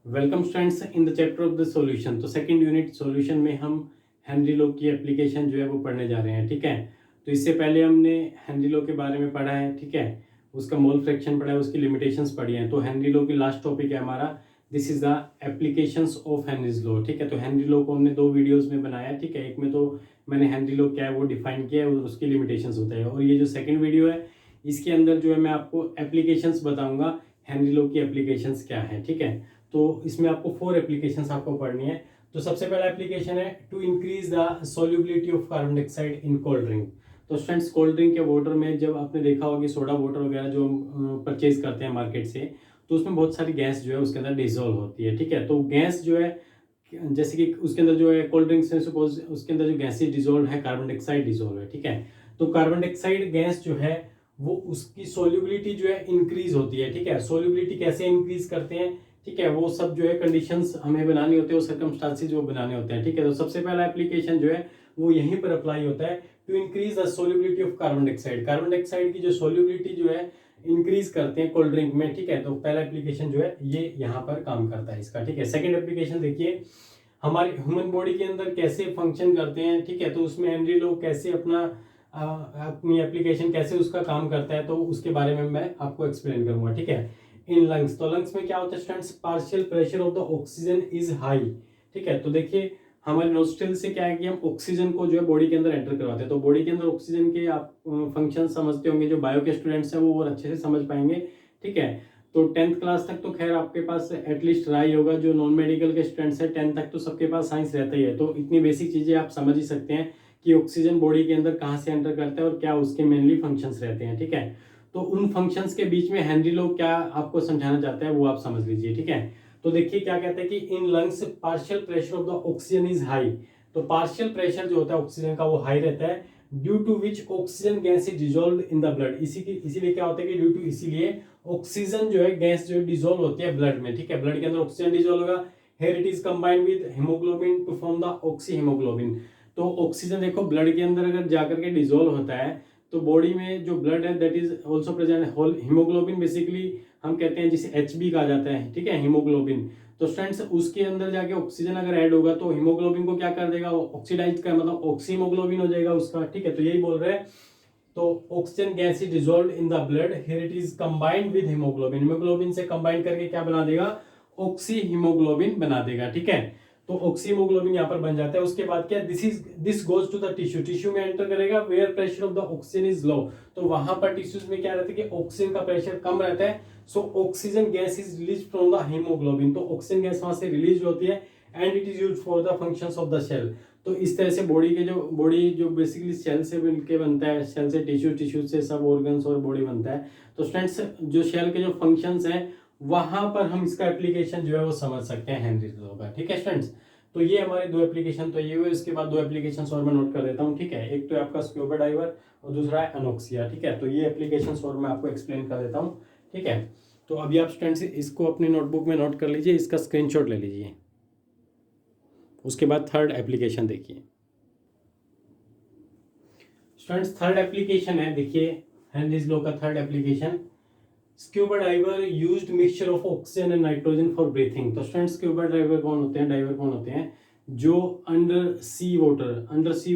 Welcome students in the chapter of the solution. तो second unit solution में हम Henry law की application जो है वो पढ़ने जा रहे हैं। ठीक है, तो इससे पहले हमने हेनरी लॉ के बारे में पढ़ा है। ठीक है, उसका मोल फ्रैक्शन पढ़ा है, उसकी लिमिटेशंस पढ़ी हैं। तो हेनरी लॉ की लास्ट टॉपिक है हमारा this is the applications of Henry's law. ठीक है, तो हेनरी लॉ को हमने 2 वीडियोस में बनाया। ठीक है, एक में तो मैंने हेनरी लॉ क्या है वो डिफाइन किया है और उसकी लिमिटेशंस बताया, और ये जो सेकंड वीडियो है इसके अंदर जो है मैं आपको एप्लीकेशंस बताऊंगा, हेनरी लॉ की एप्लीकेशंस क्या है। ठीक है, तो इसमें आपको 4 एप्लीकेशंस आपको पढ़नी है। तो सबसे पहला एप्लीकेशन है to increase the solubility of carbon dioxide in cold drink. तो स्टूडेंट्स, कोल्ड ड्रिंक के वाटर में जब आपने देखा होगा कि सोडा वाटर वगैरह जो हम परचेज करते हैं मार्केट से, तो उसमें बहुत सारी गैस जो है उसके अंदर डिजोल्व होती है। ठीक है, तो गैस जो है जैसे कि उसके अंदर जो है कोल्ड ड्रिंक्स में सपोज उसके अंदर जो गैसेज डिजोल्व है, कार्बन डाइऑक्साइड डिजोल्व है। ठीक है, तो कार्बन डाइऑक्साइड गैस जो है वो उसकी सोल्युबिलिटी जो है इंक्रीज होती है। ठीक है, सोल्युबिलिटी कैसे इंक्रीज करते हैं, ठीक है, वो सब जो है कंडीशंस हमें बनानी होती है, वो सर्कमस्टांसेस जो बनाने होते हैं। ठीक है, तो सबसे पहला एप्लीकेशन जो है वो यहीं पर अप्लाई होता है to increase the solubility of carbon dioxide. Carbon dioxide की जो सोल्युबिलिटी जो है इंक्रीज करते हैं कोल्ड ड्रिंक में। ठीक है, तो पहला एप्लीकेशन जो है ये यहाँ पर काम करता है इसका। ठीक है, सेकंड एप्लीकेशन देखिए हमारी ह्यूमन बॉडी के अंदर कैसे फंक्शन करते हैं। ठीक है, तो उसमें हेनरी लॉ कैसे अपनी एप्लीकेशन कैसे उसका काम करता है, तो उसके बारे में मैं आपको एक्सप्लेन करूंगा। ठीक है, इन लंग्स, तो लंग्स में क्या होता है students, partial pressure of the oxygen is high. ठीक है, तो देखिए हमारे नोस्ट्रिल से क्या है कि हम ऑक्सीजन को जो है बॉडी के अंदर एंटर करवाते हैं। तो बॉडी के अंदर ऑक्सीजन के आप फंक्शन समझते होंगे, जो बायो के स्टूडेंट्स हैं वो और अच्छे से समझ पाएंगे। ठीक है, तो 10th क्लास तक तो खैर आपके पास एटलीस्ट रहा ही होगा। जो नॉन मेडिकल के स्टूडेंट्स हैं 10th तक तो सबके पास साइंस रहता ही है, तो इतनी बेसिक चीजें आप समझ ही सकते हैं कि ऑक्सीजन बॉडी के अंदर कहाँ से एंटर करता है और क्या उसके मेनली फंक्शंस रहते हैं। ठीक है, तो उन फंक्शंस के बीच में हेनरी लॉ क्या आपको समझाना चाहता है वो आप समझ लीजिए। ठीक है, तो देखिए क्या कहते हैं कि in lungs partial pressure of the oxygen is high. तो पार्शियल प्रेशर जो होता है ऑक्सीजन का वो हाई रहता है, due to which oxygen gas is dissolve in the blood. इसीलिए क्या होता है कि ड्यू टू इसीलिए ऑक्सीजन जो है गैस जो डिजोल्व होती है ब्लड में। ठीक है, ब्लड के अंदर ऑक्सीजन डिजोल्व होगा, here it is combined with haemoglobin to form the oxy haemoglobin. तो ऑक्सीजन देखो ब्लड के अंदर अगर जाकर के डिजोल्व होता है तो बॉडी में जो ब्लड है that is also present whole haemoglobin, basically हम कहते हैं जिसे एचबी कहा जाता है। ठीक है, हीमोग्लोबिन, तो स्टूडेंट्स उसके अंदर जाके ऑक्सीजन अगर ऐड होगा तो हीमोग्लोबिन को क्या कर देगा, ऑक्सीडाइज कर, मतलब ऑक्सी हीमोग्लोबिन हो जाएगा उसका। ठीक है, तो यही बोल रहे हैं। तो oxygen gas is dissolved in the blood, here it is combined with haemoglobin. Haemoglobin से कंबाइन करके क्या बना देगा, ऑक्सी हीमोग्लोबिन बना देगा। ठीक है, तो ऑक्सी हीमोग्लोबिन यहाँ पर बन जाता है। उसके बाद क्या, this goes to the tissue, tissue में एंटर करेगा where pressure of the oxygen is low. तो वहां पर टिश्यूज में क्या रहता है कि ऑक्सीजन का प्रेशर कम रहता है, so oxygen gas is release from the haemoglobin. तो ऑक्सीजन गैस वहां से रिलीज होती है and it is use for the functions of the cell. तो इस तरह से बॉडी जो बेसिकली सेल से मिलके बनता है, सेल से टिश्यू, टिश्यू से सब ऑर्गन्स और बॉडी बनता है। तो स्टूडेंट्स जो सेल के जो फंक्शंस हैं वहां पर हम इसका एप्लीकेशन जो है वो समझ सकते हैं हेनरी लॉ का। ठीक है स्टूडेंट्स, तो ये हमारे 2 एप्लीकेशन तो ये हुए। इसके बाद 2 एप्लीकेशन और मैं नोट कर देता हूँ। ठीक है, एक तो है आपका स्क्यूबा डाइवर और दूसरा है अनोक्सिया। ठीक है, तो ये एप्लीकेशन और मैं आपको एक्सप्लेन कर देता हूँ। ठीक है, तो अभी आप स्टूडेंट्स इसको अपनी नोटबुक में नोट कर लीजिए, इसका स्क्रीनशॉट ले लीजिए। उसके बाद थर्ड एप्लीकेशन देखिए स्टूडेंट्स, थर्ड एप्लीकेशन है देखिए हेनरीज लॉ का third application, scuba diver used mixture of oxygen and nitrogen for breathing. तो स्टूडेंट्स स्क्यूबा डाइवर कौन होते हैं, डाइवर कौन होते हैं, जो अंडर सी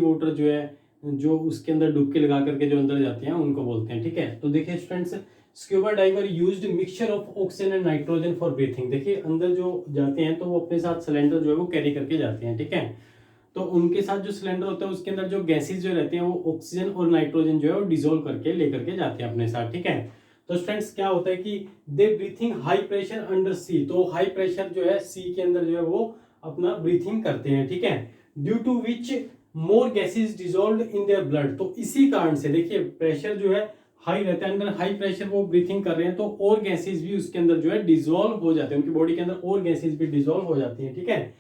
वाटर जो है, जो उसके अंदर डुबकी लगा करके जो अंदर जाते हैं उनको बोलते हैं। ठीक है, तो देखिए students scuba diver used mixture of oxygen and nitrogen for breathing. देखिए अंदर जो जाते हैं तो वो अपने साथ सिलेंडर जो है वो कैरी करके जाते हैं। ठीक है, तो उनके साथ जो सिलेंडर होता है उसके अंदर जो गैसेज जो रहते हैं वो ऑक्सीजन और नाइट्रोजन जो है वो डिजोल्व करके लेकर के जाते हैं अपने साथ। ठीक है, तो स्टूडेंट्स क्या होता है कि दे ब्रीथिंग हाई प्रेशर अंडर सी। तो हाई प्रेशर जो है सी के अंदर जो है वो अपना ब्रीथिंग करते हैं। ठीक है, due to which more gases dissolve in their blood. तो इसी कारण से देखिए प्रेशर जो है हाई रहता है, अंदर हाई प्रेशर वो ब्रीथिंग कर रहे हैं तो और गैसेज भी उसके अंदर जो है डिजोल्व हो जाते हैं, उनकी बॉडी के अंदर और गैसेज भी डिजोल्व हो जाती हैं। ठीक है,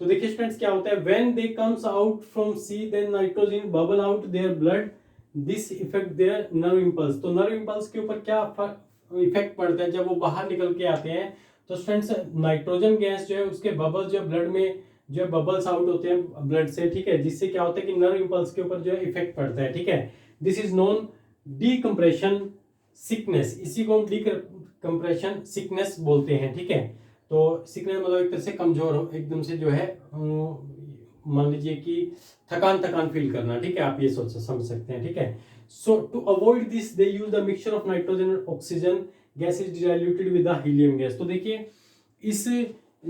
तो देखिए स्टूडेंट्स क्या होता है, when they comes out from sea then nitrogen bubble out their blood, this effect their nerve impulse. तो नर्व इंपल्स के ऊपर क्या इफेक्ट पड़ता है जब वो बाहर निकल के आते हैं, तो स्टूडेंट्स नाइट्रोजन गैस जो है उसके बबल्स जो ब्लड में जो बबल्स आउट होते हैं ब्लड से। ठीक है, जिससे क्या होता है कि नर्व इंपल्स के ऊपर जो है इफेक्ट पड़ता है। ठीक है, this is known decompression sickness, इसी को हम डीकम्प्रेशन सिकनेस बोलते हैं। ठीक है, तो सिकनेस मतलब एक तरह से कमजोर हो, एकदम से जो है मान लीजिए कि थकान फील करना, ठीक है, आप ये सोच समझ सकते हैं, ठीक है। So to avoid this they use the mixture of nitrogen and oxygen gas is diluted with the helium gas. तो देखिए इस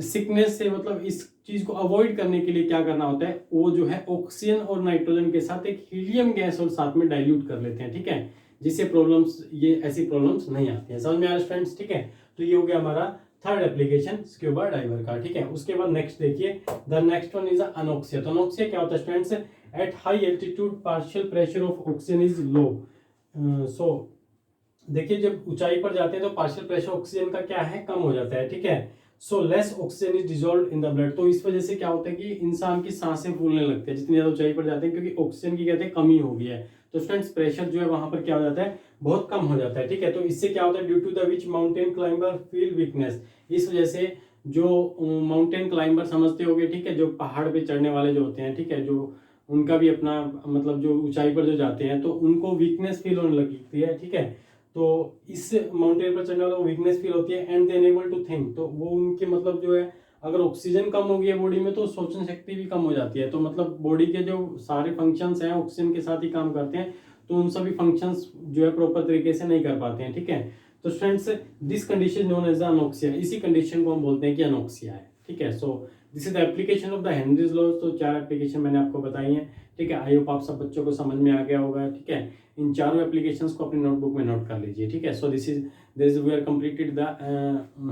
सिकनेस से मतलब इस चीज को अवॉइड करने के लिए क्या करना होता है, वो जो है ऑक्सीजन और नाइट्रोजन के साथ एक हीलियम गैस और साथ में डाइल्यूट कर लेते हैं, ठीक है, जिससे प्रॉब्लम्स, ये ऐसी प्रॉब्लम्स नहीं आती है। समझ में आ रहा फ्रेंड्स, ठीक है। तो ये हो गया हमारा थर्ड एप्लीकेशन स्क्यूबा डाइवर का, ठीक है। उसके बाद नेक्स्ट देखिए, the next one is anoxia. तो अनोक्सिया क्या होता है students, at high altitude partial pressure of oxygen is low. So देखिए जब ऊंचाई पर जाते हैं तो पार्शियल प्रेशर ऑक्सीजन का क्या है, कम हो जाता है, ठीक है। So less oxygen is dissolve in the blood. तो इस वजह से क्या होता है कि इंसान की सांसें फूलने लगती है जितनी ज्यादा ऊंचाई पर जाते हैं, क्योंकि ऑक्सीजन की कहते हैं कमी हो गई है। तो स्टूडेंट्स प्रेशर जो है वहां पर क्या हो जाता है, बहुत कम हो जाता है, ठीक है। तो इससे क्या होता है, due to the which mountain climber feel weakness. इस वजह से जो माउंटेन क्लाइंबर समझते होगे, ठीक है, जो पहाड़ पे चढ़ने वाले जो होते हैं, ठीक है, जो उनका भी अपना मतलब जो ऊंचाई पर जो जाते हैं तो उनको वीकनेस फील होने लगती है, ठीक है। तो इस माउंटेन पर चढ़ने वालों को वीकनेस फील होती है and they enable to think. तो वो उनके मतलब जो है, अगर ऑक्सीजन कम हो गई है बॉडी में तो सोचने शक्ति भी कम हो जाती है। तो मतलब बॉडी के जो सारे फंक्शंस हैं ऑक्सीजन के साथ ही काम करते हैं, तो उन सभी फंक्शंस जो है प्रॉपर तरीके से नहीं कर पाते हैं, ठीक है। तो friends this condition known as the anoxia, इसी कंडीशन को हम बोलते हैं कि अनोक्सिया है, ठीक है। So this is the application of the Henry's law. तो 4 एप्लीकेशन मैंने आपको बताई हैं, ठीक है। आई होप आप सब बच्चों को समझ में आ गया होगा, ठीक है। इन चारों एप्लीकेशंस को अपनी नोटबुक में नोट कर लीजिए, ठीक है। So this we are completed the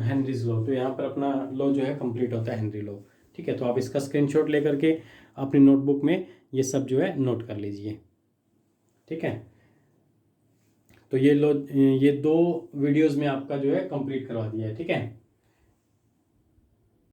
Henry's law. तो यहाँ पर अपना लॉ जो है कंप्लीट होता है, हेनरी लॉ, ठीक है। तो आप इसका स्क्रीनशॉट लेकर के अपनी नोटबुक में ये सब जो है नोट कर लीजिए, ठीक है। तो ये 2 वीडियोस में आपका जो है कंप्लीट करवा दिया है, ठीक है।